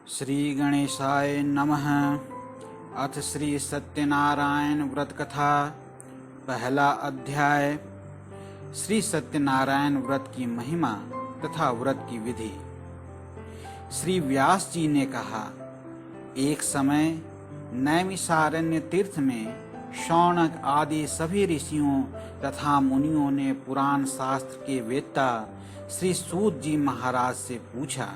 श्री गणेशाय नमः। अथ श्री सत्यनारायण व्रत कथा। पहला अध्याय। श्री सत्यनारायण व्रत की महिमा तथा व्रत की विधि। श्री व्यास जी ने कहा, एक समय नैमिषारण्य तीर्थ में शौनक आदि सभी ऋषियों तथा मुनियों ने पुराण शास्त्र के वेत्ता श्री सूत जी महाराज से पूछा।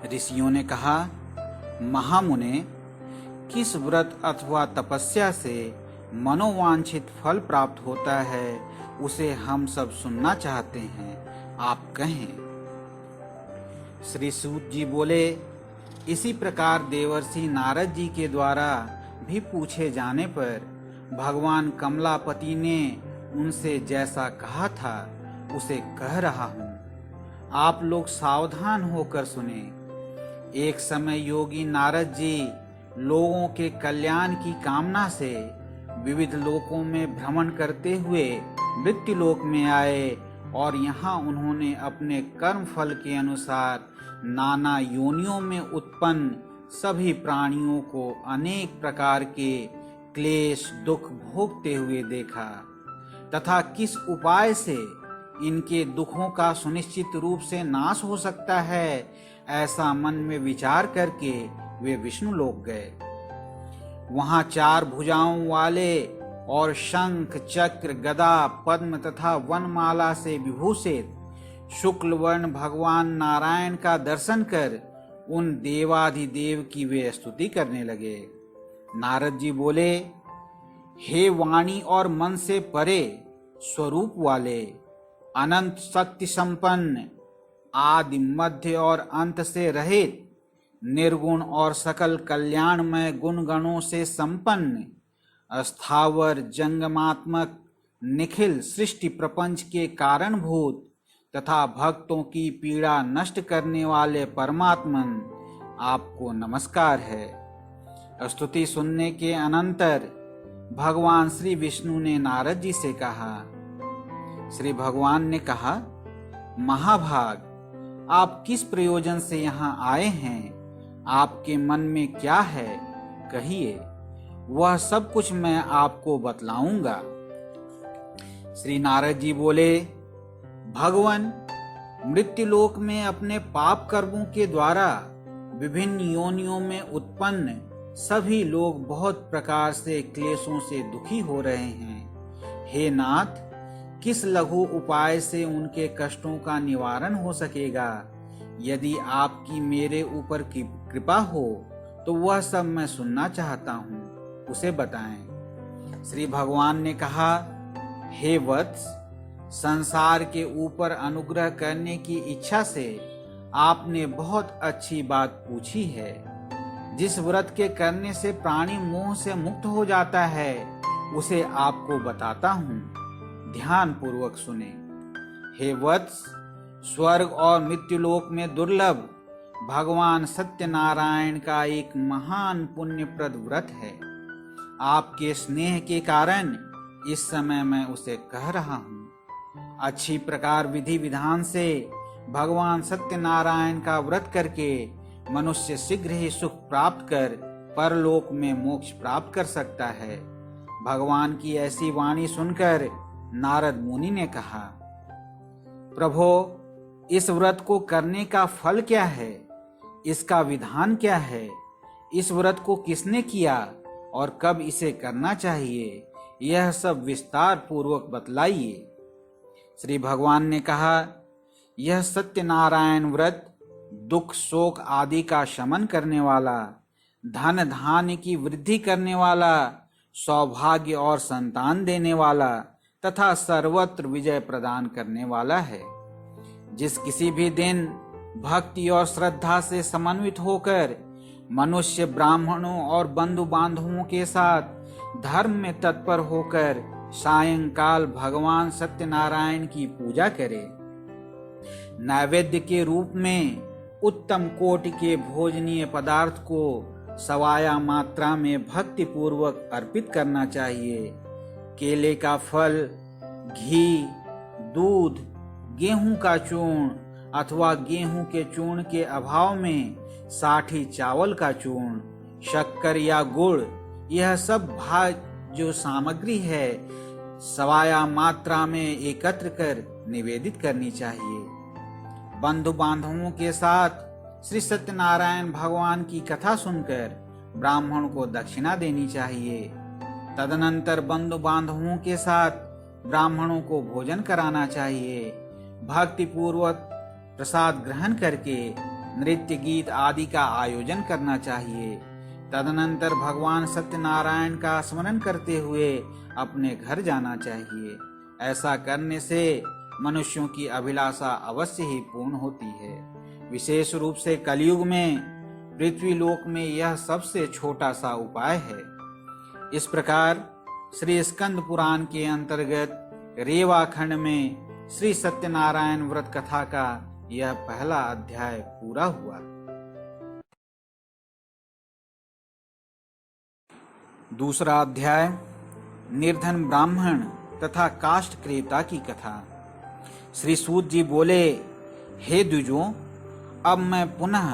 ऋषियों ने कहा, महामुने, किस व्रत अथवा तपस्या से मनोवांछित फल प्राप्त होता है, उसे हम सब सुनना चाहते हैं, आप कहें। श्री सूत जी बोले, इसी प्रकार देवर्षि नारद जी के द्वारा भी पूछे जाने पर भगवान कमलापति ने उनसे जैसा कहा था उसे कह रहा हूँ। आप लोग सावधान होकर सुने। एक समय योगी नारद जी लोगों के कल्याण की कामना से विविध लोकों में भ्रमण करते हुए मृत्युलोक में आए और यहाँ उन्होंने अपने कर्म फल के अनुसार नाना योनियों में उत्पन्न सभी प्राणियों को अनेक प्रकार के क्लेश दुख भोगते हुए देखा तथा किस उपाय से इनके दुखों का सुनिश्चित रूप से नाश हो सकता है, ऐसा मन में विचार करके वे विष्णु लोक गए। वहां 4 भुजाओं वाले और शंख चक्र गदा पद्म तथा वनमाला से विभूषित शुक्ल वर्ण भगवान नारायण का दर्शन कर उन देवाधिदेव की वे स्तुति करने लगे। नारद जी बोले, हे वाणी और मन से परे स्वरूप वाले, अनंत शक्ति संपन्न, आदि मध्य और अंत से रहित, निर्गुण और सकल कल्याणमय गुण गणों से संपन्न, अस्थावर जंगमात्मक निखिल सृष्टि प्रपंच के कारणभूत तथा भक्तों की पीड़ा नष्ट करने वाले परमात्मन, आपको नमस्कार है। स्तुति सुनने के अनंतर भगवान श्री विष्णु ने नारद जी से कहा। श्री भगवान ने कहा, महाभाग, आप किस प्रयोजन से यहाँ आए हैं? आपके मन में क्या है, कहिए, वह सब कुछ मैं आपको बतलाऊंगा। श्री नारद जी बोले, भगवान, मृत्युलोक में अपने पाप कर्मों के द्वारा विभिन्न योनियों में उत्पन्न सभी लोग बहुत प्रकार से क्लेशों से दुखी हो रहे हैं। हे नाथ, किस लघु उपाय से उनके कष्टों का निवारण हो सकेगा? यदि आपकी मेरे ऊपर की कृपा हो तो वह सब मैं सुनना चाहता हूँ, उसे बताएं। श्री भगवान ने कहा, हे वत्स, संसार के ऊपर अनुग्रह करने की इच्छा से आपने बहुत अच्छी बात पूछी है। जिस व्रत के करने से प्राणी मोह से मुक्त हो जाता है, उसे आपको बताता हूँ, ध्यान पूर्वक सुने। हे वत्स, स्वर्ग और मृत्युलोक में दुर्लभ भगवान सत्यनारायण का एक महान पुण्यप्रद व्रत है। आपके स्नेह के कारण इस समय मैं उसे कह रहा हूँ। अच्छी प्रकार विधि विधान से भगवान सत्यनारायण का व्रत करके मनुष्य शीघ्र ही सुख प्राप्त कर परलोक में मोक्ष प्राप्त कर सकता है। भगवान की ऐसी वाणी सुनकर नारद मुनि ने कहा, प्रभो, इस व्रत को करने का फल क्या है? इसका विधान क्या है? इस व्रत को किसने किया और कब इसे करना चाहिए? यह सब विस्तार पूर्वक बतलाइए। श्री भगवान ने कहा, यह सत्यनारायण व्रत दुख शोक आदि का शमन करने वाला, धन धान्य की वृद्धि करने वाला, सौभाग्य और संतान देने वाला तथा सर्वत्र विजय प्रदान करने वाला है। जिस किसी भी दिन भक्ति और श्रद्धा से समन्वित होकर मनुष्य ब्राह्मणों और बंधु बांधवों के साथ धर्म में तत्पर होकर सायंकाल भगवान सत्यनारायण की पूजा करे, नैवेद्य के रूप में उत्तम कोटि के भोजनीय पदार्थ को सवाया मात्रा में भक्ति पूर्वक अर्पित करना चाहिए। केले का फल, घी, दूध, गेहूं का चूर्ण अथवा गेहूं के चूर्ण के अभाव में साठी चावल का चूर्ण, शक्कर या गुड़, यह सब जो सामग्री है सवाया मात्रा में एकत्र कर निवेदित करनी चाहिए। बंधु बांधवों के साथ श्री सत्यनारायण भगवान की कथा सुनकर ब्राह्मण को दक्षिणा देनी चाहिए। तदनंतर बंधु बांधवों के साथ ब्राह्मणों को भोजन कराना चाहिए। भक्ति पूर्वक प्रसाद ग्रहण करके नृत्य गीत आदि का आयोजन करना चाहिए। तदनंतर भगवान सत्यनारायण का स्मरण करते हुए अपने घर जाना चाहिए। ऐसा करने से मनुष्यों की अभिलाषा अवश्य ही पूर्ण होती है। विशेष रूप से कलयुग में पृथ्वी लोक में यह सबसे छोटा सा उपाय है। इस प्रकार श्री स्कंद पुराण के अंतर्गत रेवा खंड में श्री सत्यनारायण व्रत कथा का यह पहला अध्याय पूरा हुआ। दूसरा अध्याय निर्धन ब्राह्मण तथा काष्ठ क्रेता की कथा। श्री सूत जी बोले, हे द्विजों, अब मैं पुनः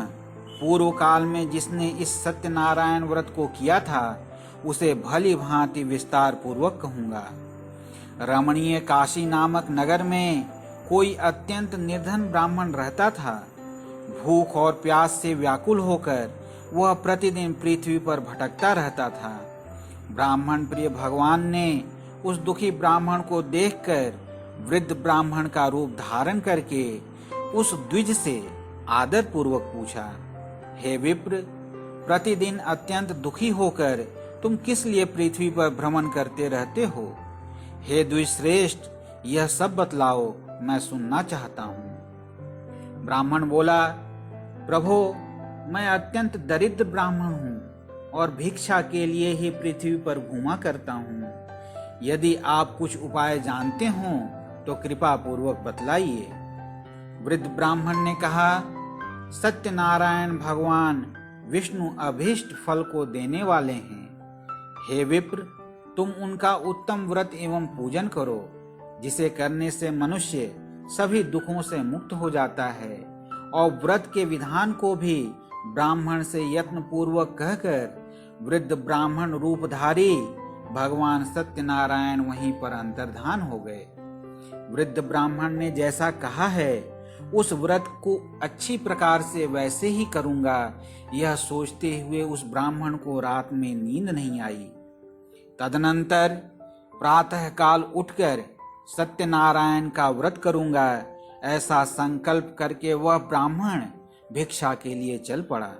पूर्व काल में जिसने इस सत्यनारायण व्रत को किया था उसे भली भांति विस्तार पूर्वक कहूंगा। रमणीय काशी नामक नगर में कोई अत्यंत निर्धन ब्राह्मण रहता था। भूख और प्यास से व्याकुल होकर वह प्रतिदिन पृथ्वी पर भटकता रहता था। ब्राह्मण प्रिय भगवान ने उस दुखी ब्राह्मण को देखकर वृद्ध ब्राह्मण का रूप धारण करके उस द्विज से आदर पूर्वक पूछा, हे विप्र, प्रतिदिन अत्यंत दुखी होकर तुम किस लिए पृथ्वी पर भ्रमण करते रहते हो? हे द्विज श्रेष्ठ, यह सब बतलाओ, मैं सुनना चाहता हूँ। ब्राह्मण बोला, प्रभो, मैं अत्यंत दरिद्र ब्राह्मण हूँ और भिक्षा के लिए ही पृथ्वी पर घूमा करता हूँ। यदि आप कुछ उपाय जानते हो तो कृपा पूर्वक बतलाइए। वृद्ध ब्राह्मण ने कहा, सत्यनारायण भगवान विष्णु अभीष्ट फल को देने वाले हैं। हे विप्र, तुम उनका उत्तम व्रत एवं पूजन करो, जिसे करने से मनुष्य सभी दुखों से मुक्त हो जाता है। और व्रत के विधान को भी ब्राह्मण से यत्न पूर्वक कहकर वृद्ध ब्राह्मण रूपधारी भगवान सत्यनारायण वहीं पर अंतर्धान हो गए। वृद्ध ब्राह्मण ने जैसा कहा है उस व्रत को अच्छी प्रकार से वैसे ही करूंगा, यह सोचते हुए उस ब्राह्मण को रात में नींद नहीं आई। तदनंतर प्रातः काल उठकर सत्यनारायण का व्रत करूंगा, ऐसा संकल्प करके वह ब्राह्मण भिक्षा के लिए चल पड़ा।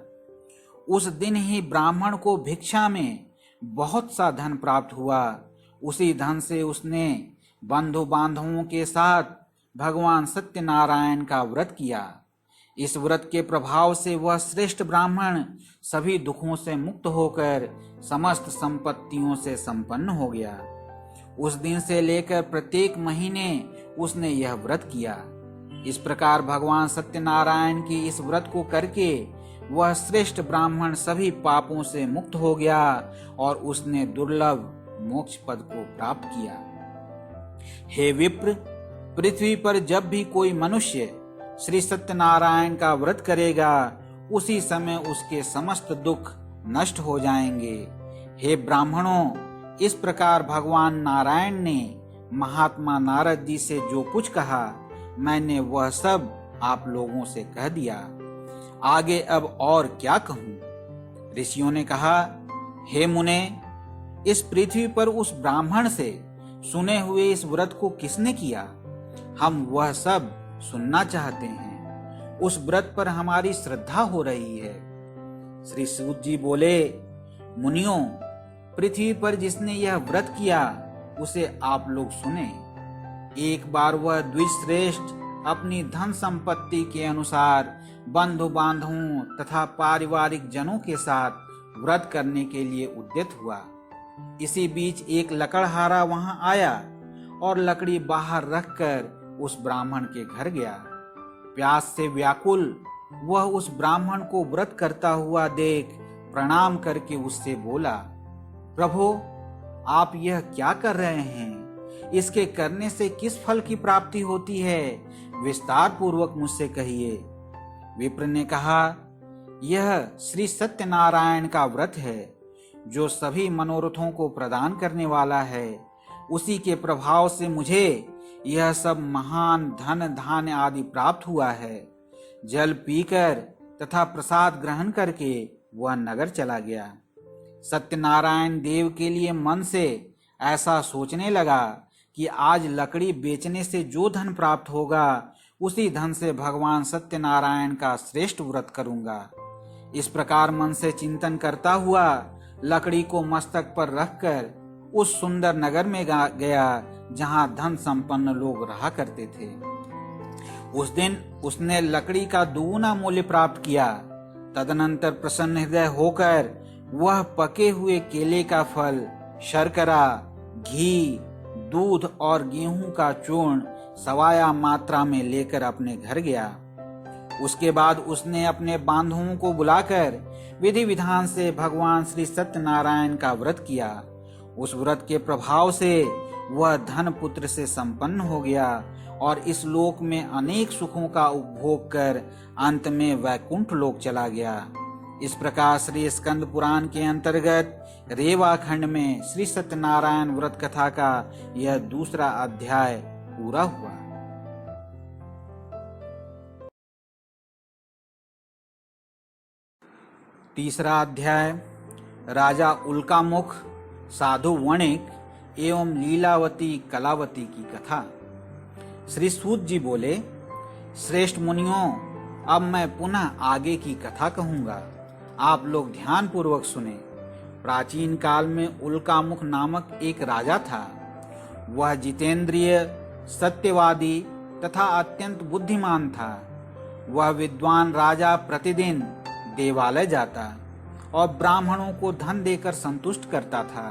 उस दिन ही ब्राह्मण को भिक्षा में बहुत सा धन प्राप्त हुआ। उसी धन से उसने बंधु बांधवों के साथ भगवान सत्यनारायण का व्रत किया। इस व्रत के प्रभाव से वह श्रेष्ठ ब्राह्मण सभी दुखों से मुक्त होकर समस्त संपत्तियों से संपन्न हो गया। उस दिन से लेकर प्रत्येक महीने उसने यह व्रत किया। इस प्रकार भगवान सत्यनारायण की इस व्रत को करके वह श्रेष्ठ ब्राह्मण सभी पापों से मुक्त हो गया और उसने दुर्लभ मोक्ष पद को प्राप्त किया। हे विप्र, पृथ्वी पर जब भी कोई मनुष्य श्री सत्यनारायण का व्रत करेगा उसी समय उसके समस्त दुख नष्ट हो जाएंगे। हे ब्राह्मणों, इस प्रकार भगवान नारायण ने महात्मा नारद जी से जो कुछ कहा मैंने वह सब आप लोगों से कह दिया। आगे अब और क्या कहूँ? ऋषियों ने कहा, हे मुने, इस पृथ्वी पर उस ब्राह्मण से सुने हुए इस व्रत को किसने किया? हम वह सब सुनना चाहते हैं। उस व्रत पर हमारी श्रद्धा हो रही है। श्री सूत जी बोले, मुनियों, पृथ्वी पर जिसने यह व्रत किया उसे आप लोग सुने। एक बार वह द्विजश्रेष्ठ अपनी धन संपत्ति के अनुसार बंधु बांधवों तथा पारिवारिक जनों के साथ व्रत करने के लिए उद्यत हुआ। इसी बीच एक लकड़हारा वहां आया और लकड़ी बाहर रखकर उस ब्राह्मण के घर गया। प्यास से व्याकुल वह उस ब्राह्मण को व्रत करता हुआ देख प्रणाम करके उससे बोला, प्रभो, आप यह क्या कर रहे हैं? इसके करने से किस फल की प्राप्ति होती है? विस्तार पूर्वक मुझसे कहिए। विप्र ने कहा, यह श्री सत्यनारायण का व्रत है जो सभी मनोरथों को प्रदान करने वाला है। उसी के प्रभाव से मुझे यह सब महान धन धान्य आदि प्राप्त हुआ है। जल पीकर तथा प्रसाद ग्रहण करके वह नगर चला गया। सत्यनारायण देव के लिए मन से ऐसा सोचने लगा कि आज लकड़ी बेचने से जो धन प्राप्त होगा उसी धन से भगवान सत्यनारायण का श्रेष्ठ व्रत करूंगा। इस प्रकार मन से चिंतन करता हुआ लकड़ी को मस्तक पर रखकर उस सुंदर नगर में गया जहां धन संपन्न लोग रहा करते थे। उस दिन उसने लकड़ी का दुगुना मूल्य प्राप्त किया। तदनंतर प्रसन्न हृदय होकर वह पके हुए केले का फल, शर्करा, घी, दूध और गेहूं का चूर्ण सवाया मात्रा में लेकर अपने घर गया। उसके बाद उसने अपने बांधुओं को बुलाकर विधि विधान से भगवान श्री सत्यनारायण का व्रत किया। उस व्रत के प्रभाव से वह धन पुत्र से संपन्न हो गया और इस लोक में अनेक सुखों का उपभोग कर अंत में वैकुंठ लोक चला गया। इस प्रकार श्री स्कंद पुराण के अंतर्गत रेवा खंड में श्री सत्यनारायण व्रत कथा का यह दूसरा अध्याय पूरा हुआ। तीसरा अध्याय राजा उल्कामुख, साधु वणिक एवं लीलावती कलावती की कथा। श्री सूत जी बोले, श्रेष्ठ मुनियों, अब मैं पुनः आगे की कथा कहूंगा, आप लोग ध्यान पूर्वक सुने। प्राचीन काल में उल्कामुख नामक एक राजा था। वह जितेंद्रिय, सत्यवादी तथा अत्यंत बुद्धिमान था। वह विद्वान राजा प्रतिदिन देवालय जाता और ब्राह्मणों को धन देकर संतुष्ट करता था।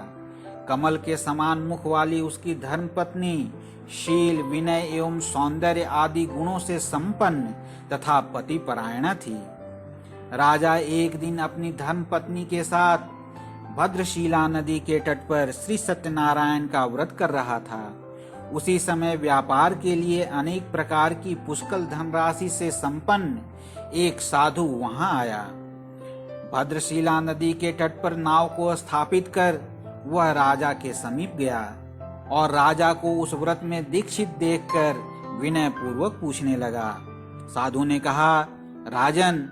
कमल के समान मुख वाली उसकी धर्मपत्नी शील, विनय एवं सौंदर्य आदि गुणों से संपन्न तथा पति परायणा थी। राजा एक दिन अपनी धर्मपत्नी के साथ भद्रशिला नदी के तट पर श्री सत्यनारायण का व्रत कर रहा था। उसी समय व्यापार के लिए अनेक प्रकार की पुष्कल धनराशि से संपन्न एक साधु वहां आया। भद्रशिला नदी के तट पर नाव को स्थापित कर वह राजा के समीप गया और राजा को उस व्रत में दीक्षित देखकर विनय पूर्वक पूछने लगा। साधु ने कहा, राजन,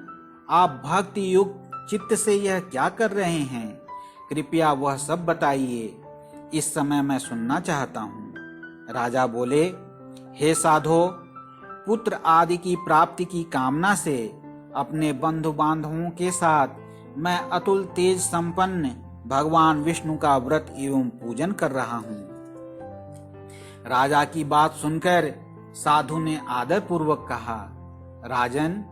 आप भक्ति युक्त चित्त से यह क्या कर रहे हैं? कृपया वह सब बताइए, इस समय मैं सुनना चाहता हूँ। राजा बोले, हे साधो, पुत्र आदि की प्राप्ति की कामना से अपने बंधु बांधवों के साथ मैं अतुल तेज संपन्न भगवान विष्णु का व्रत एवं पूजन कर रहा हूँ। राजा की बात सुनकर साधु ने आदर पूर्वक कहा, राजन,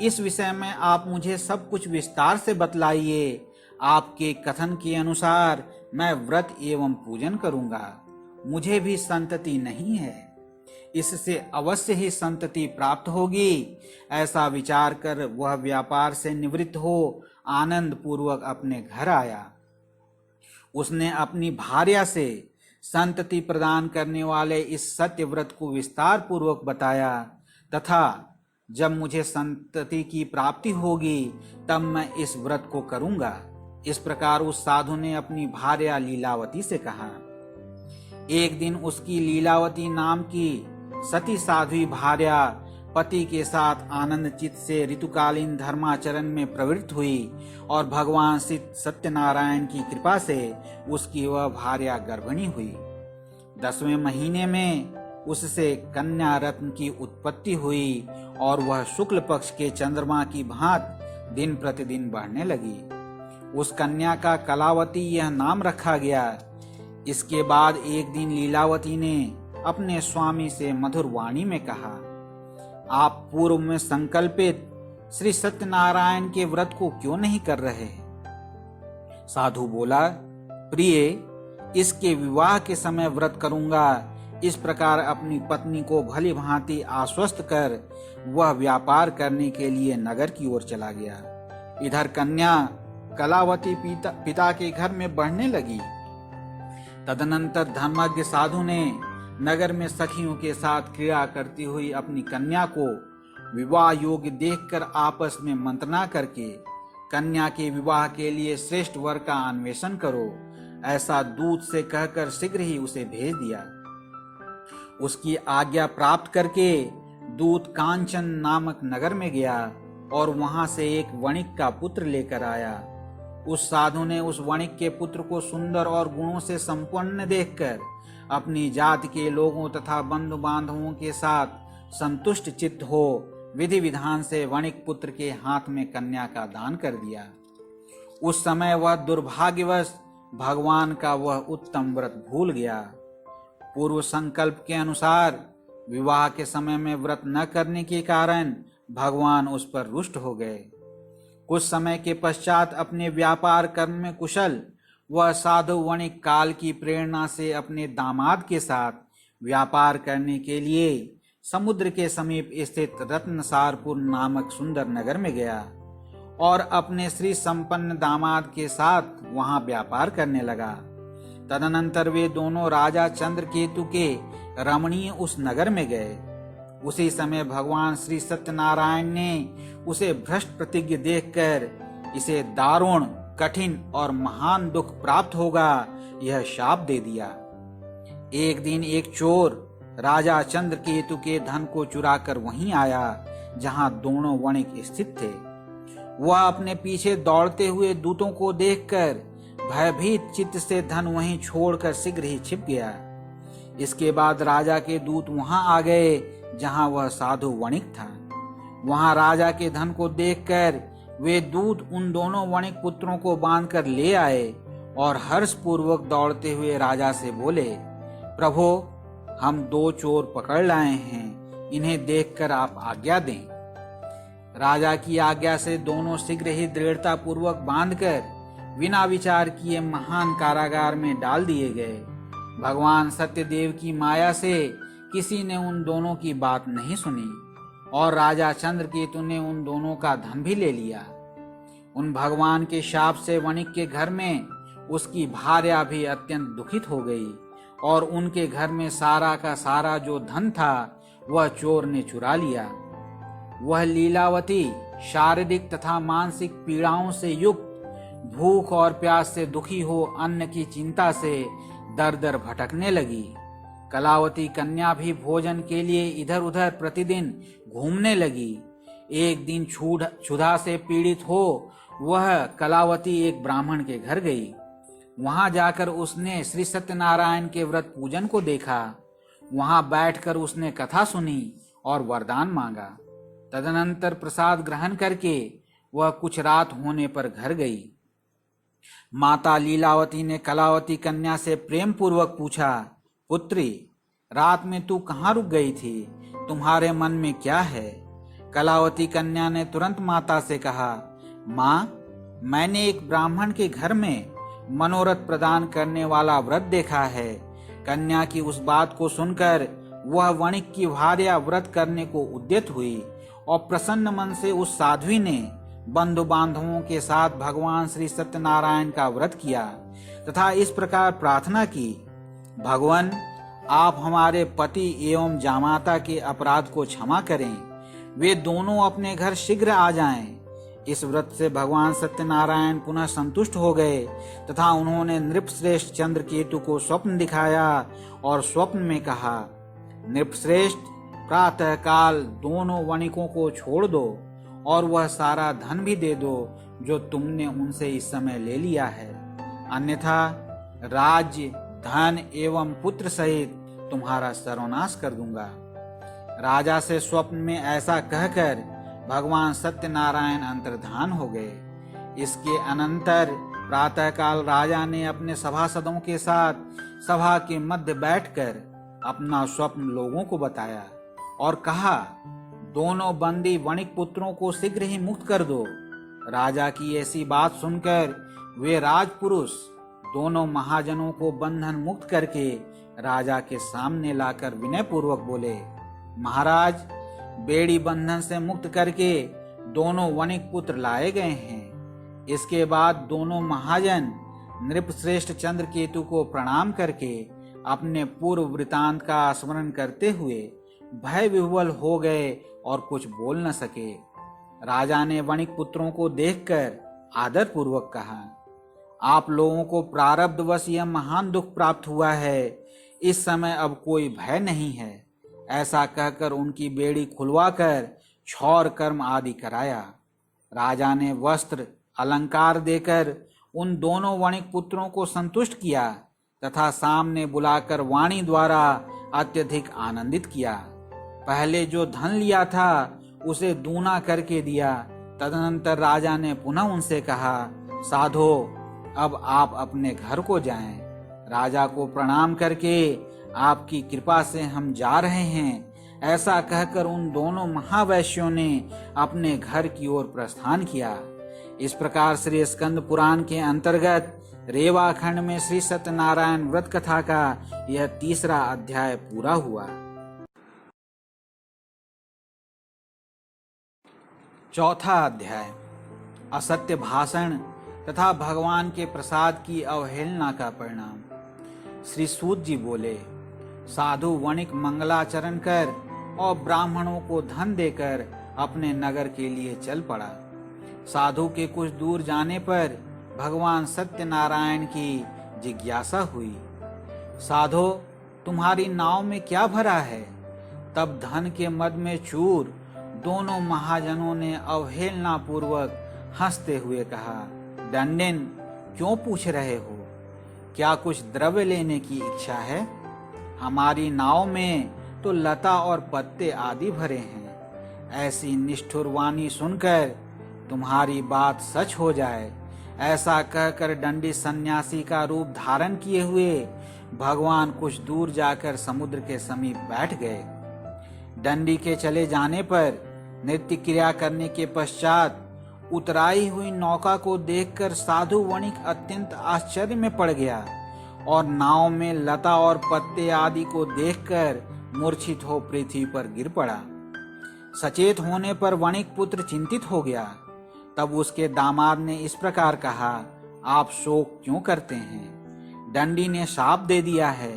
इस विषय में आप मुझे सब कुछ विस्तार से बतलाइए। आपके कथन के अनुसार मैं व्रत एवं पूजन करूंगा। मुझे भी संतति नहीं है, इससे अवश्य ही संतति प्राप्त होगी। ऐसा विचार कर वह व्यापार से निवृत्त हो आनंद पूर्वक अपने घर आया। उसने अपनी भार्या से संतति प्रदान करने वाले इस सत्य व्रत को विस्तार पूर्वक बताया तथा जब मुझे संतति की प्राप्ति होगी तब मैं इस व्रत को करूंगा। इस प्रकार उस साधु ने अपनी भार्या लीलावती से कहा। एक दिन उसकी लीलावती नाम की सती साध्वी भार्या पति के साथ आनंद चित्त से ऋतुकालीन धर्माचरण में प्रवृत्त हुई और भगवान श्री सत्यनारायण की कृपा से उसकी वह भार्या गर्भिणी हुई। 10वें महीने में उससे कन्या रत्न की उत्पत्ति हुई और वह शुक्ल पक्ष के चंद्रमा की भांति दिन प्रतिदिन बढ़ने लगी। उस कन्या का कलावती यह नाम रखा गया। इसके बाद एक दिन लीलावती ने अपने स्वामी से मधुर वाणी में कहा, आप पूर्व में संकल्पित श्री सत्यनारायण के व्रत को क्यों नहीं कर रहे? साधु बोला, प्रिय, इसके विवाह के समय व्रत करूंगा। इस प्रकार अपनी पत्नी को भली भांति आश्वस्त कर वह व्यापार करने के लिए नगर की ओर चला गया। इधर कन्या कलावती पिता के घर में बढ़ने लगी। तदनंतर धर्मज्ञ साधु ने नगर में सखियों के साथ क्रीड़ा करती हुई अपनी कन्या को विवाह योग्य देखकर आपस में मंत्रणा करके कन्या के विवाह के लिए श्रेष्ठ वर का अन्वेषण करो, ऐसा दूत से कहकर शीघ्र ही उसे भेज दिया। उसकी आज्ञा प्राप्त करके दूत कांचन नामक नगर में गया और वहां से एक वणिक का पुत्र लेकर आया। उस साधु ने उस वणिक के पुत्र को सुंदर और गुणों से संपन्न देखकर अपनी जाति के लोगों तथा बंधु बांधवों के साथ संतुष्ट चित्त हो विधि विधान से वणिक पुत्र के हाथ में कन्या का दान कर दिया। उस समय वह दुर्भाग्यवश भगवान का वह उत्तम व्रत भूल गया। पूर्व संकल्प के अनुसार विवाह के समय में व्रत न करने के कारण भगवान उस पर रुष्ट हो गए। कुछ समय के पश्चात अपने व्यापार कर्म में कुशल वह साधु वणिक काल की प्रेरणा से अपने दामाद के साथ व्यापार करने के लिए समुद्र के समीप स्थित रत्नसारपुर नामक सुंदर नगर में गया और अपने श्री संपन्न दामाद के साथ वहां व्यापार करने लगा। तदनंतर वे दोनों राजा चंद्रकेतु के रमणीय उस नगर में गए। उसी समय भगवान श्री सत्यनारायण ने उसे भ्रष्ट प्रतिज्ञ देखकर इसे दारुण, कठिन और महान दुख प्राप्त होगा यह शाप दे दिया। एक दिन एक चोर राजा चंद्रकेतु के धन को चुराकर वहीं आया जहां दोनों वणिक स्थित थे। वह अपने पीछे दौड़ते हुए दूतों को देखकर भयभीत चित्त से धन वहीं छोड़कर शीघ्र ही छिप गया। इसके बाद राजा के दूत वहां आ गए जहां वह साधु वणिक था। वहां राजा के धन को देखकर वे दूत उन दोनों वणिक पुत्रों को बांधकर ले आए और हर्ष पूर्वक दौड़ते हुए राजा से बोले, प्रभो, हम 2 चोर पकड़ लाए हैं, इन्हें देखकर आप आज्ञा दें। राजा की आज्ञा से दोनों शीघ्र ही दृढ़ता पूर्वक बांधकर बिना विचार किए महान कारागार में डाल दिए गए। भगवान सत्यदेव की माया से किसी ने उन दोनों की बात नहीं सुनी और राजा चंद्रकेतु ने उन दोनों का धन भी ले लिया। उन भगवान के शाप से वणिक के घर में उसकी भार्या भी अत्यंत दुखित हो गई और उनके घर में सारा का सारा जो धन था वह चोर ने चुरा लिया। वह लीलावती शारीरिक तथा मानसिक पीड़ाओं से युक्त, भूख और प्यास से दुखी हो अन्न की चिंता से दर दर भटकने लगी। कलावती कन्या भी भोजन के लिए इधर उधर प्रतिदिन घूमने लगी। एक दिन क्षुधा से पीड़ित हो वह कलावती एक ब्राह्मण के घर गई। वहां जाकर उसने श्री सत्यनारायण के व्रत पूजन को देखा। वहां बैठकर उसने कथा सुनी और वरदान मांगा। तदनंतर प्रसाद ग्रहण करके वह कुछ रात होने पर घर गई। माता लीलावती ने कलावती कन्या से प्रेम पूर्वक पूछा, पुत्री, रात में तू कहाँ रुक गई थी? तुम्हारे मन में क्या है? कलावती कन्या ने तुरंत माता से कहा, माँ, मैंने एक ब्राह्मण के घर में मनोरथ प्रदान करने वाला व्रत देखा है। कन्या की उस बात को सुनकर वह वणिक की भार्या व्रत करने को उद्यत हुई और प्रसन्न मन से उस साध्वी ने बंधु बांधवों के साथ भगवान श्री सत्यनारायण का व्रत किया तथा इस प्रकार प्रार्थना की, भगवान, आप हमारे पति एवं जामाता के अपराध को क्षमा करें, वे दोनों अपने घर शीघ्र आ जाएं। इस व्रत से भगवान सत्यनारायण पुनः संतुष्ट हो गए तथा उन्होंने नृपश्रेष्ठ चंद्रकेतु को स्वप्न दिखाया और स्वप्न में कहा, नृपश्रेष्ठ, प्रातः काल दोनों वणिकों को छोड़ दो और वह सारा धन भी दे दो जो तुमने उनसे इस समय ले लिया है, अन्यथा राज्य, धन एवं पुत्र सहित तुम्हारा सर्वनाश कर दूंगा। राजा से स्वप्न में ऐसा कहकर भगवान सत्यनारायण अंतर्धान हो गए। इसके अनंतर प्रातःकाल राजा ने अपने सभासदों के साथ सभा के मध्य बैठकर अपना स्वप्न लोगों को बताया और कहा, दोनों बंदी वणिक पुत्रों को शीघ्र ही मुक्त कर दो। राजा की ऐसी बात सुनकर वे राजपुरुष दोनों महाजनों को बंधन मुक्त करके राजा के सामने लाकर विनय पूर्वक बोले, महाराज, बेड़ी बंधन से मुक्त करके दोनों वणिक पुत्र लाए गए हैं। इसके बाद दोनों महाजन नृपश्रेष्ठ चंद्रकेतु को प्रणाम करके अपने पूर्व वृतांत का स्मरण करते हुए भय विह्वल हो गए और कुछ बोल न सके। राजा ने वणिक पुत्रों को देखकर आदर पूर्वक कहा, आप लोगों को प्रारब्धवश यह महान दुख प्राप्त हुआ है, इस समय अब कोई भय नहीं है। ऐसा कहकर उनकी बेड़ी खुलवाकर क्षौर कर्म आदि कराया। राजा ने वस्त्र अलंकार देकर उन दोनों वणिक पुत्रों को संतुष्ट किया तथा सामने बुलाकर वाणी द्वारा अत्यधिक आनंदित किया। पहले जो धन लिया था उसे दूना करके दिया। तदनंतर राजा ने पुनः उनसे कहा, साधो अब आप अपने घर को जाएं। राजा को प्रणाम करके आपकी कृपा से हम जा रहे हैं, ऐसा कहकर उन दोनों महावैश्यों ने अपने घर की ओर प्रस्थान किया। इस प्रकार श्री स्कंद पुराण के अंतर्गत रेवा खंड में श्री सत्यनारायण व्रत कथा का यह तीसरा अध्याय पूरा हुआ। चौथा अध्याय असत्य भाषण तथा भगवान के प्रसाद की अवहेलना का परिणाम। श्री सूत जी बोले, साधु वणिक मंगलाचरण कर और ब्राह्मणों को धन देकर अपने नगर के लिए चल पड़ा। साधु के कुछ दूर जाने पर भगवान सत्यनारायण की जिज्ञासा हुई, साधो तुम्हारी नाव में क्या भरा है? तब धन के मद में चूर दोनों महाजनों ने अवहेलना पूर्वक हंसते हुए कहा, दंडिन क्यों पूछ रहे हो? क्या कुछ द्रव्य लेने की इच्छा है? हमारी नाव में तो लता और पत्ते आदि भरे हैं। ऐसी निष्ठुर वाणी सुनकर तुम्हारी बात सच हो जाए, ऐसा कहकर दंडी सन्यासी का रूप धारण किए हुए भगवान कुछ दूर जाकर समुद्र के समीप बैठ गए। दंडी के चले जाने पर नृत्य क्रिया करने के पश्चात उतराई हुई नौका को देखकर साधु वणिक अत्यंत आश्चर्य में पड़ गया और नाव में लता और पत्ते आदि को देखकर मूर्छित हो पृथ्वी पर गिर पड़ा। सचेत होने पर वणिक पुत्र चिंतित हो गया। तब उसके दामाद ने इस प्रकार कहा, आप शोक क्यों करते हैं? दंडी ने शाप दे दिया है।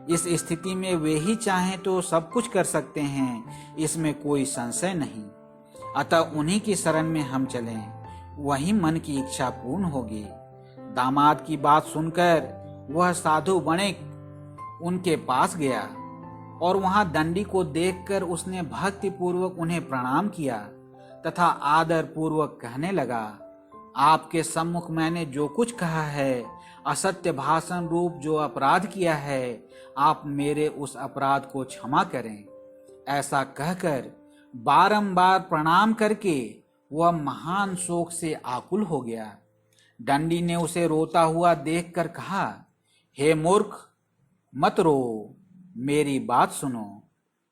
इस स्थिति में वे ही चाहें तो सब कुछ कर सकते हैं, इसमें कोई संशय नहीं। अतः उन्हीं की शरण में हम चलें, वही मन की इच्छा पूर्ण होगी। दामाद की बात सुनकर वह साधु वणिक उनके पास गया और वहां दंडी को देखकर उसने भक्ति पूर्वक उन्हें प्रणाम किया तथा आदर पूर्वक कहने लगा, आपके सम्मुख मैंने जो कुछ कहा है, असत्य भाषण रूप जो अपराध किया है, आप मेरे उस अपराध को क्षमा करें। ऐसा कहकर बारंबार प्रणाम करके वह महान शोक से आकुल हो गया। दंडी ने उसे रोता हुआ देखकर कहा, हे मूर्ख, मत रो, मेरी बात सुनो।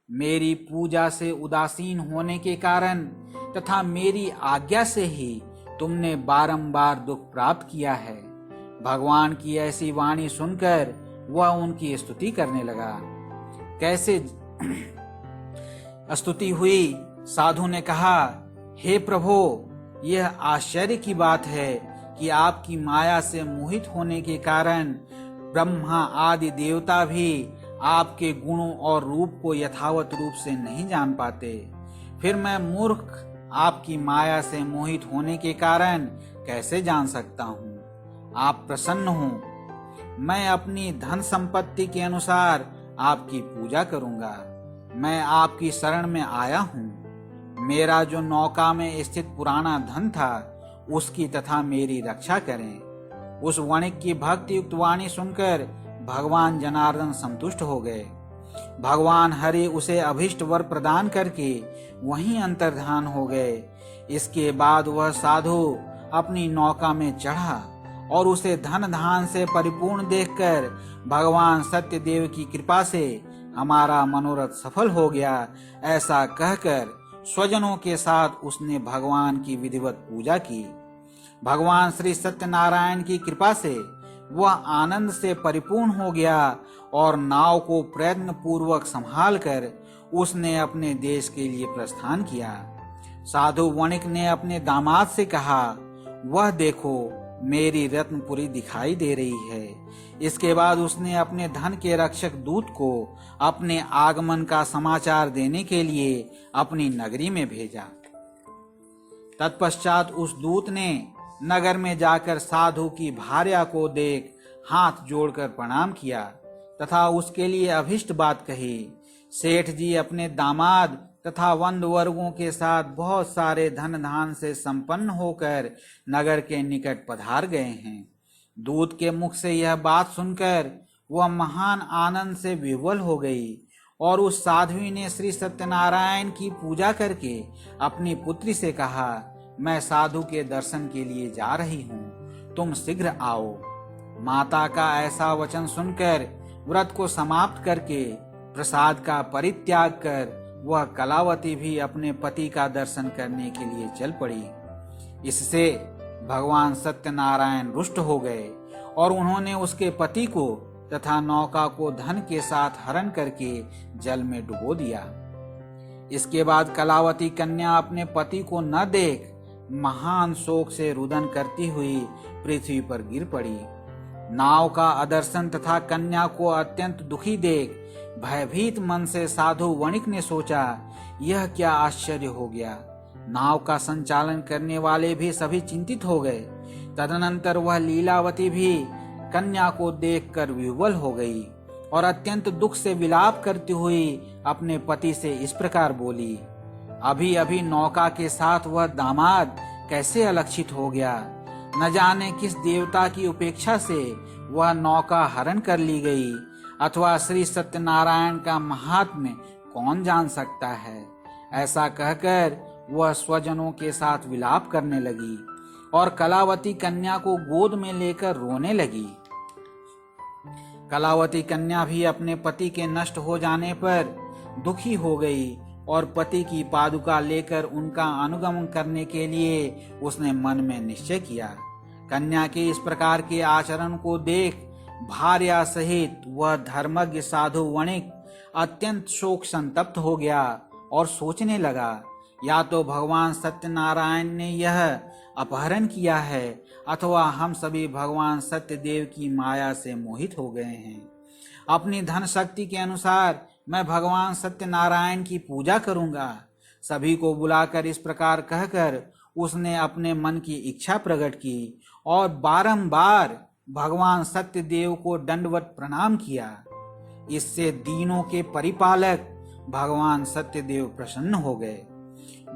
मेरी पूजा से उदासीन होने के कारण तथा मेरी आज्ञा से ही तुमने बारंबार दुख प्राप्त किया है। भगवान की ऐसी वाणी सुनकर वह उनकी स्तुति करने लगा। कैसे स्तुति हुई? साधु ने कहा, हे प्रभो, यह आश्चर्य की बात है कि आपकी माया से मोहित होने के कारण ब्रह्मा आदि देवता भी आपके गुणों और रूप को यथावत रूप से नहीं जान पाते। फिर मैं मूर्ख आपकी माया से मोहित होने के कारण कैसे जान सकता हूँ? आप प्रसन्न हो, मैं अपनी धन संपत्ति के अनुसार आपकी पूजा करूंगा। मैं आपकी शरण में आया हूँ। मेरा जो नौका में स्थित पुराना धन था उसकी तथा मेरी रक्षा करें। उस वणिक की भक्ति युक्त वाणी सुनकर भगवान जनार्दन संतुष्ट हो गए। भगवान हरि उसे अभिष्ट वर प्रदान करके वहीं अंतर्धान हो गए। इसके बाद वह साधु अपनी नौका में चढ़ा और उसे धन धान से परिपूर्ण देखकर भगवान सत्यदेव की कृपा से हमारा मनोरथ सफल हो गया, ऐसा कहकर स्वजनों के साथ उसने भगवान की विधिवत पूजा की। भगवान श्री सत्यनारायण की कृपा से वह आनंद से परिपूर्ण हो गया और नाव को प्रयत्न पूर्वक संभाल कर उसने अपने देश के लिए प्रस्थान किया। साधु वणिक ने अपने दामाद से कहा, वह देखो, मेरी रत्नपुरी दिखाई दे रही है। इसके बाद उसने अपने धन के रक्षक दूत को अपने आगमन का समाचार देने के लिए अपनी नगरी में भेजा। तत्पश्चात उस दूत ने नगर में जाकर साधु की भार्या को देख हाथ जोड़कर प्रणाम किया तथा उसके लिए अभिष्ट बात कही। सेठ जी अपने दामाद तथा वंद वर्गों के साथ बहुत सारे धन धान से संपन्न होकर नगर के निकट पधार गए हैं। दूत के मुख से यह बात सुनकर वह महान आनंद से विह्वल हो गई और उस साध्वी ने श्री सत्यनारायण की पूजा करके अपनी पुत्री से कहा, मैं साधु के दर्शन के लिए जा रही हूँ, तुम शीघ्र आओ। माता का ऐसा वचन सुनकर व्रत को समाप्त करके प्रसाद का परित्याग कर वह कलावती भी अपने पति का दर्शन करने के लिए चल पड़ी। इससे भगवान सत्यनारायण रुष्ट हो गए और उन्होंने उसके पति को तथा नौका को धन के साथ हरण करके जल में डुबो दिया। इसके बाद कलावती कन्या अपने पति को न देख महान शोक से रुदन करती हुई पृथ्वी पर गिर पड़ी। नाव का अदर्शन तथा कन्या को अत्यंत दुखी देख भयभीत मन से साधु वणिक ने सोचा, यह क्या आश्चर्य हो गया। नाव का संचालन करने वाले भी सभी चिंतित हो गए। तदनंतर वह लीलावती भी कन्या को देखकर विह्वल हो गई और अत्यंत दुख से विलाप करती हुई अपने पति से इस प्रकार बोली, अभी अभी नौका के साथ वह दामाद कैसे अलक्षित हो गया। न जाने किस देवता की उपेक्षा से वह नौका हरण कर ली गई, अथवा श्री सत्यनारायण का महात्म्य कौन जान सकता है। ऐसा कहकर वह स्वजनों के साथ विलाप करने लगी और कलावती कन्या को गोद में लेकर रोने लगी। कलावती कन्या भी अपने पति के नष्ट हो जाने पर दुखी हो गई और पति की पादुका लेकर उनका अनुगमन करने के लिए उसने मन में निश्चय किया। कन्या के इस प्रकार के आचरण को देख भार्या सहित वह धर्मज्ञ साधु वणिक अत्यंत शोक संतप्त हो गया और सोचने लगा, या तो भगवान सत्यनारायण ने यह अपहरण किया है अथवा हम सभी भगवान सत्यदेव की माया से मोहित हो गए हैं। अपनी धन शक्ति के अनुसार मैं भगवान सत्यनारायण की पूजा करूंगा। सभी को बुलाकर इस प्रकार कहकर उसने अपने मन की इच्छा प्रकट की और बारंबार भगवान सत्यदेव को दंडवत प्रणाम किया। इससे दीनों के परिपालक भगवान सत्यदेव प्रसन्न हो गए।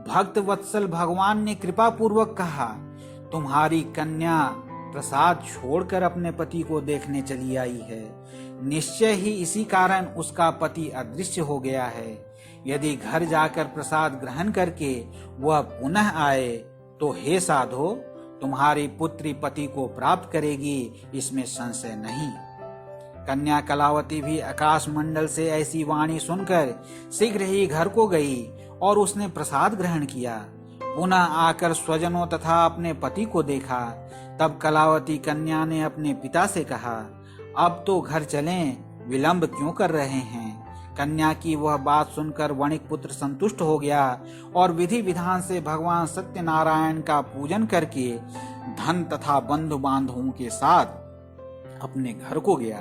भक्त वत्सल भगवान ने कृपा पूर्वक कहा, तुम्हारी कन्या प्रसाद छोड़कर अपने पति को देखने चली आई है। निश्चय ही इसी कारण उसका पति अदृश्य हो गया है। यदि घर जाकर प्रसाद ग्रहण करके वह पुनः आए तो हे साधो, तुम्हारी पुत्री पति को प्राप्त करेगी, इसमें संशय नहीं। कन्या कलावती भी आकाश मंडल से ऐसी वाणी सुनकर शीघ्र ही घर को गई और उसने प्रसाद ग्रहण किया। पुनः आकर स्वजनों तथा अपने पति को देखा। तब कलावती कन्या ने अपने पिता से कहा, अब तो घर चलें, विलंब क्यों कर रहे हैं। कन्या की वह बात सुनकर वणिक पुत्र संतुष्ट हो गया और विधि विधान से भगवान सत्यनारायण का पूजन करके धन तथा बंधु बांधवों के साथ अपने घर को गया।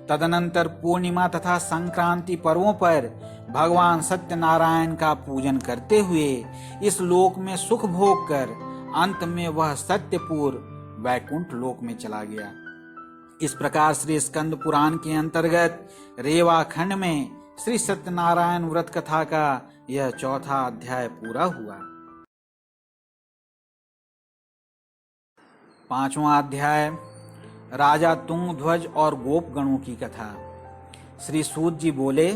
तदनंतर पूर्णिमा तथा संक्रांति पर्वों पर भगवान सत्यनारायण का पूजन करते हुए इस लोक में सुख भोग कर अंत में वह सत्यपुर वैकुंठ लोक में चला गया। इस प्रकार श्री स्कंद पुराण के अंतर्गत रेवा खंड में श्री सत्यनारायण व्रत कथा का यह चौथा अध्याय पूरा हुआ। पांचवा अध्याय राजा तुंगध्वज और गोप गणों की कथा। श्री सूत जी बोले,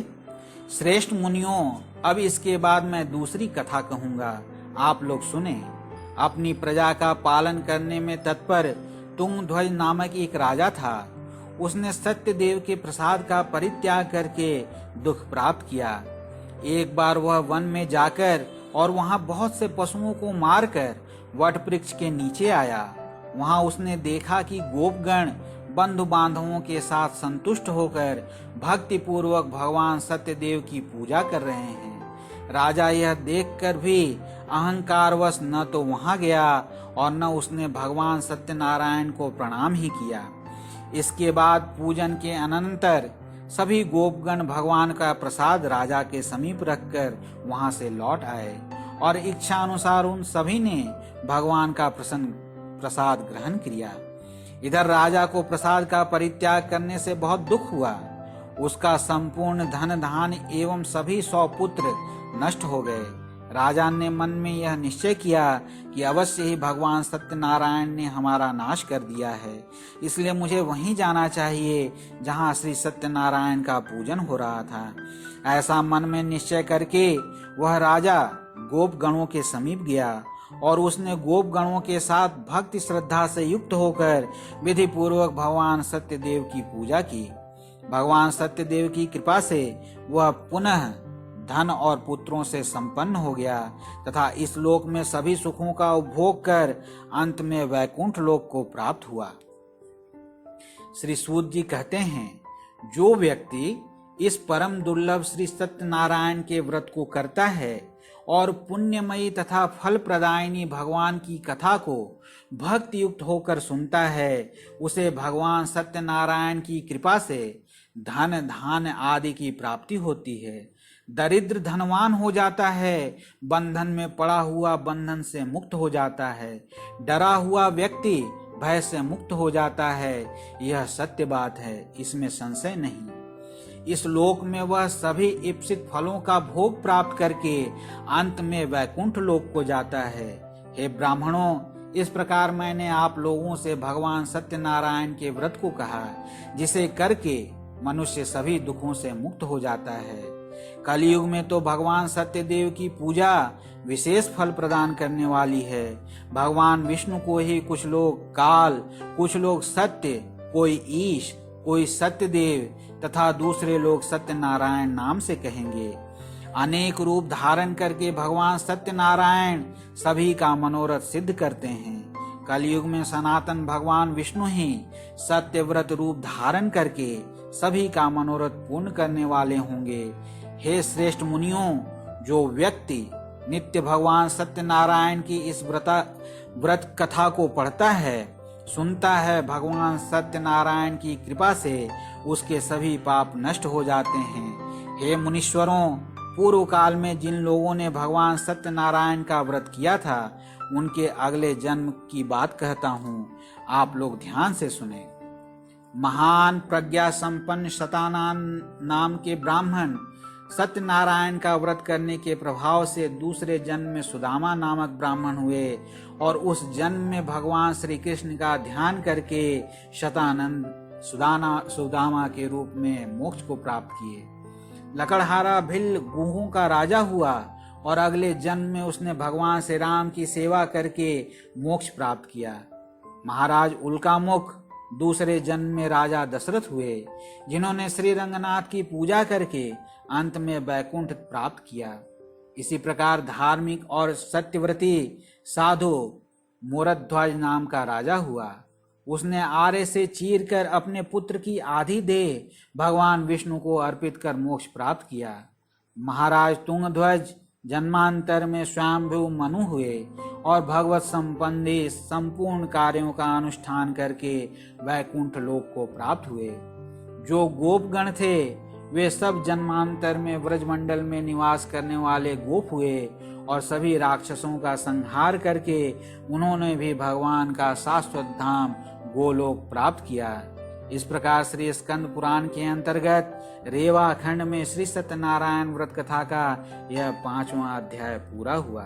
श्रेष्ठ मुनियों, अब इसके बाद मैं दूसरी कथा कहूंगा, आप लोग सुने। अपनी प्रजा का पालन करने में तत्पर तुंगध्वज नामक एक राजा था। उसने सत्यदेव के प्रसाद का परित्याग करके दुख प्राप्त किया। एक बार वह वन में जाकर और वहां बहुत से पशुओं को मारकर वट वृक्ष के नीचे आया। वहां उसने देखा कि गोपगण बंधु बांधवों के साथ संतुष्ट होकर भक्ति पूर्वक भगवान सत्यदेव की पूजा कर रहे हैं। राजा यह देखकर भी अहंकारवश न तो वहां गया और न उसने भगवान सत्यनारायण को प्रणाम ही किया। इसके बाद पूजन के अनंतर सभी गोपगण भगवान का प्रसाद राजा के समीप रखकर वहां से लौट आए और इच्छा अनुसार उन सभी ने भगवान का प्रसाद ग्रहण किया। इधर राजा को प्रसाद का परित्याग करने से बहुत दुख हुआ। उसका संपूर्ण धन धान एवं सभी 100 पुत्र नष्ट हो गए। राजा ने मन में यह निश्चय किया कि अवश्य ही भगवान सत्यनारायण ने हमारा नाश कर दिया है, इसलिए मुझे वहीं जाना चाहिए जहां श्री सत्यनारायण का पूजन हो रहा था। ऐसा मन में निश्चय करके वह राजा गोप गणों के समीप गया और उसने गोप गणों के साथ भक्ति श्रद्धा से युक्त होकर विधि पूर्वक भगवान सत्यदेव की पूजा की। भगवान सत्यदेव की कृपा से वह पुनः धन और पुत्रों से संपन्न हो गया तथा इस लोक में सभी सुखों का उपभोग कर अंत में वैकुंठ लोक को प्राप्त हुआ। श्री सूत जी कहते हैं, जो व्यक्ति इस परम दुर्लभ श्री सत्यनारायण के व्रत को करता है और पुण्यमयी तथा फल प्रदायिनी भगवान की कथा को भक्ति युक्त होकर सुनता है, उसे भगवान सत्यनारायण की कृपा से धन धान आदि की प्राप्ति होती है। दरिद्र धनवान हो जाता है, बंधन में पड़ा हुआ बंधन से मुक्त हो जाता है, डरा हुआ व्यक्ति भय से मुक्त हो जाता है। यह सत्य बात है, इसमें संशय नहीं। इस लोक में वह सभी इप्सित फलों का भोग प्राप्त करके अंत में वैकुंठ लोक को जाता है। हे ब्राह्मणों, इस प्रकार मैंने आप लोगों से भगवान सत्यनारायण के व्रत को कहा, जिसे करके मनुष्य सभी दुखों से मुक्त हो जाता है। कलयुग में तो भगवान सत्यदेव की पूजा विशेष फल प्रदान करने वाली है। भगवान विष्णु को ही कुछ लोग काल, कुछ लोग सत्य, कोई ईश, कोई सत्यदेव तथा दूसरे लोग सत्यनारायण नाम से कहेंगे। अनेक रूप धारण करके भगवान सत्यनारायण सभी का मनोरथ सिद्ध करते हैं। कलयुग में सनातन भगवान विष्णु ही सत्यव्रत रूप धारण करके सभी का मनोरथ पूर्ण करने वाले होंगे। हे श्रेष्ठ मुनियों, जो व्यक्ति नित्य भगवान सत्यनारायण की इस व्रत कथा को पढ़ता है, सुनता है, भगवान सत्यनारायण की कृपा से उसके सभी पाप नष्ट हो जाते हैं। हे मुनीश्वरों, पूर्व काल में जिन लोगों ने भगवान सत्यनारायण का व्रत किया था, उनके अगले जन्म की बात कहता हूँ, आप लोग ध्यान से सुने। महान प्रज्ञा संपन्न शतानन नाम के ब्राह्मण सत्यनारायण का व्रत करने के प्रभाव से दूसरे जन्म में सुदामा नामक ब्राह्मण हुए और उस जन्म में भगवान श्री कृष्ण का ध्यान करके शतानंद सुदामा के रूप में मोक्ष को प्राप्त किए। लकड़हारा भिल गुहों का राजा हुआ और अगले जन्म में उसने भगवान श्री राम की सेवा करके मोक्ष प्राप्त किया। महाराज उल्कामुख दूसरे जन्म में राजा दशरथ हुए, जिन्होंने श्री रंगनाथ की पूजा करके अंत में वैकुंठ प्राप्त किया। इसी प्रकार धार्मिक और सत्यव्रती साधु मोरध्वज नाम का राजा हुआ। उसने आरे से चीरकर अपने पुत्र की आधी देह भगवान विष्णु को अर्पित कर मोक्ष प्राप्त किया। महाराज तुंगध्वज जन्मांतर में स्वयंभू मनु हुए और भगवत संबंधी संपूर्ण कार्यों का अनुष्ठान करके वैकुंठ लोक को प्राप्त हुए। जो गोपगण थे, वे सब जन्मांतर में व्रजमंडल में निवास करने वाले गोप हुए और सभी राक्षसों का संहार करके उन्होंने भी भगवान का शाश्वत धाम गोलोक प्राप्त किया। इस प्रकार श्री स्कंद पुराण के अंतर्गत रेवा खंड में श्री सत्यनारायण व्रत कथा का यह 5वां अध्याय पूरा हुआ।